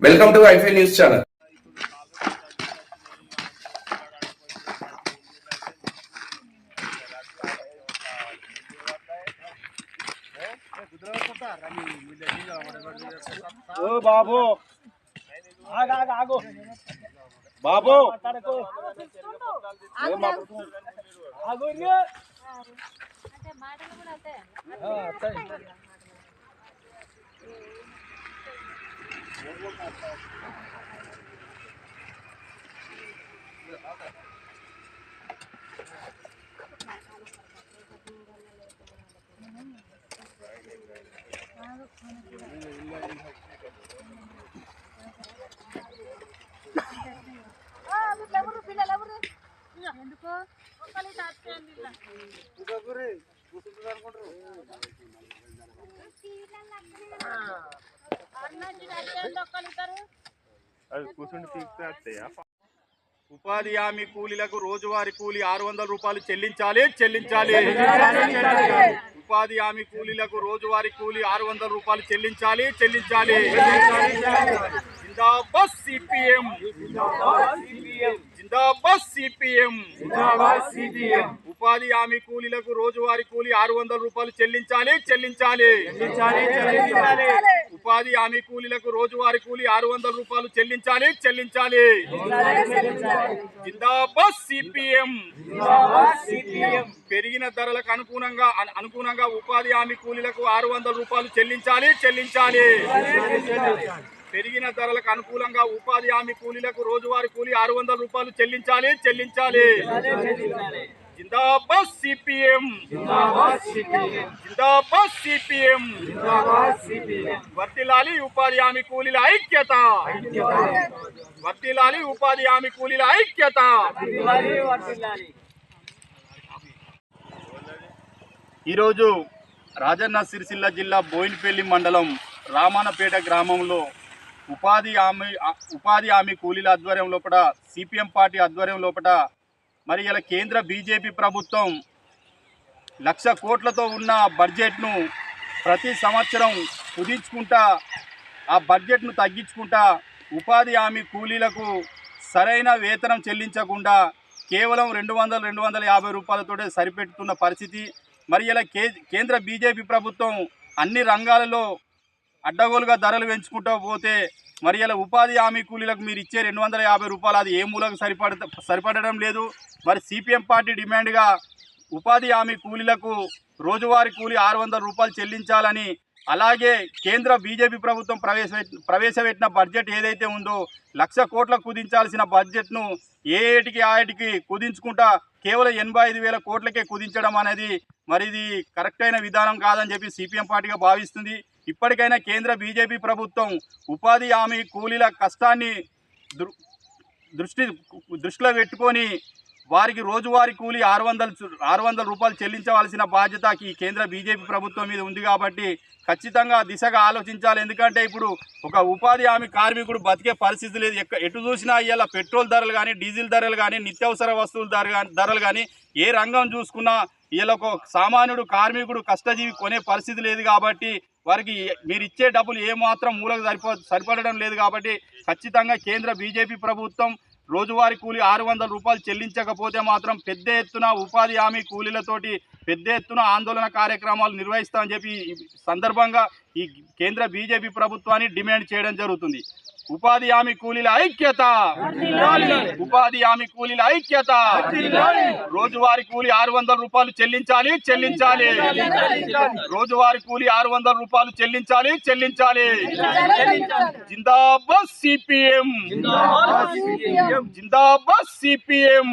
Welcome to ఐఫై news channel. ఓ బాబు ఆగు బాబు ఉపాధి హామీ కూలీలకు రోజువారీ కూలీ 600 రూపాయలు చెల్లించాలి. ఉపాధి హామీ కూలీలకు రోజువారీ కూలీ 600 రూపాయలు చెల్లించాలి. జిందాబాద్ సిపిఎం, జిందాబాద్ సిపిఎం. ఉపాధి హామీ కూలీలకు రోజువారీ కూలీ 600 రూపాయలు చెల్లించాలి. ఉపాధి హామీ కూలీలకు రోజువారీ కూలీ 600 రూపాయలు చెల్లించాలి. జిందాబాద్ సిపిఎం. పెరిగిన ధరలకు అనుగుణంగా ఉపాధి హామీ కూలీలకు 600 రూపాయలు చెల్లించాలి. పెరిగిన ధరలకు అనుకూలంగా ఉపాధి హామీ కూలీలకు రోజువారీ కూలీ 600 రూపాయలు చెల్లించాలి. జిందాబాద్ సిపిఎం, జిందాబాద్ సిపిఎం. వర్ధిల్లాలి ఉపాధి హామీ కూలీల ఐక్యత, వర్ధిల్లాలి ఉపాధి హామీ కూలీల ఐక్యత. ఈరోజు రాజన్న సిరిసిల్ల జిల్లా బోయినపల్లి మండలం రామన్నపేట గ్రామంలో ఉపాధి హామీ కూలీల ఆధ్వర్యం లోపల సిపిఎం పార్టీ ఆధ్వర్యం లోపల మరి ఇలా కేంద్ర బీజేపీ ప్రభుత్వం 1,00,000 కోట్లతో ఉన్న బడ్జెట్ను ప్రతి సంవత్సరం కుదించుకుంటా ఆ బడ్జెట్ను తగ్గించుకుంటా ఉపాధి హామీ కూలీలకు సరైన వేతనం చెల్లించకుండా కేవలం 200-250 రూపాయలతోటే సరిపెట్టుతున్న పరిస్థితి. మరి ఇలా కేంద్ర బీజేపీ ప్రభుత్వం అన్ని రంగాలలో అడ్డగోలుగా ధరలు పెంచుకుంటూ పోతే మరి ఇలా ఉపాధి హామీ కూలీలకు మీరు ఇచ్చే 250 రూపాయలు అది ఏ మూలకు సరిపడడం లేదు. మరి సిపిఎం పార్టీ డిమాండ్గా ఉపాధి హామీ కూలీలకు రోజువారీ కూలీ 600 రూపాయలు చెల్లించాలని, అలాగే కేంద్ర బీజేపీ ప్రభుత్వం ప్రవేశపెట్టిన బడ్జెట్ ఏదైతే ఉందో 1,00,000 కోట్లకు కుదించాల్సిన బడ్జెట్ను ఏటికి కుదించుకుంటా కేవలం 85,000 కోట్లకే కుదించడం అనేది మరి ఇది కరెక్ట్ అయిన విధానం కాదని చెప్పి సిపిఎం పార్టీగా భావిస్తుంది. ఇప్పటికైనా కేంద్ర బీజేపీ ప్రభుత్వం ఉపాధి హామీ కూలీల కష్టాన్ని దృష్టిలో పెట్టుకొని వారికి రోజువారీ కూలీ 600 రూపాయలు చెల్లించవలసిన బాధ్యత ఈ కేంద్ర బీజేపీ ప్రభుత్వం మీద ఉంది. కాబట్టి ఖచ్చితంగా దిశగా ఆలోచించాలి. ఎందుకంటే ఇప్పుడు ఒక ఉపాధి హామీ కార్మికుడు బతికే పరిస్థితి లేదు. ఎటు చూసినా ఇవాళ పెట్రోల్ ధరలు కానీ, డీజిల్ ధరలు కానీ, నిత్యావసర వస్తువుల ధరలు కానీ ఏ రంగం చూసుకున్నా ఇలా ఒక సామాన్యుడు కార్మికుడు కష్టజీవి కొనే పరిస్థితి లేదు. కాబట్టి వారికి మీరు ఇచ్చే డబ్బులు ఏమాత్రం మూలకు సరిపడడం లేదు. కాబట్టి ఖచ్చితంగా కేంద్ర బీజేపీ ప్రభుత్వం రోజువారీ కూలీ 600 రూపాయలు చెల్లించకపోతే మాత్రం పెద్ద ఎత్తున ఉపాధి హామీ కూలీలతోటి పెద్ద ఎత్తున ఆందోళన కార్యక్రమాలు నిర్వహిస్తామని చెప్పి ఈ సందర్భంగా ఈ కేంద్ర బీజేపీ ప్రభుత్వాన్ని డిమాండ్ చేయడం జరుగుతుంది. ఉపాధి హామీ కూలీల ఐక్యత, ఉపాధి హామీ కూలీల ఐక్యత. రోజువారీ కూలీ 600 రూపాయలు చెల్లించాలి. రోజువారీ కూలీ 600 రూపాయలు చెల్లించాలి. జిందాబాద్ సిపిఎం, జిందాబాద్ సిపిఎం.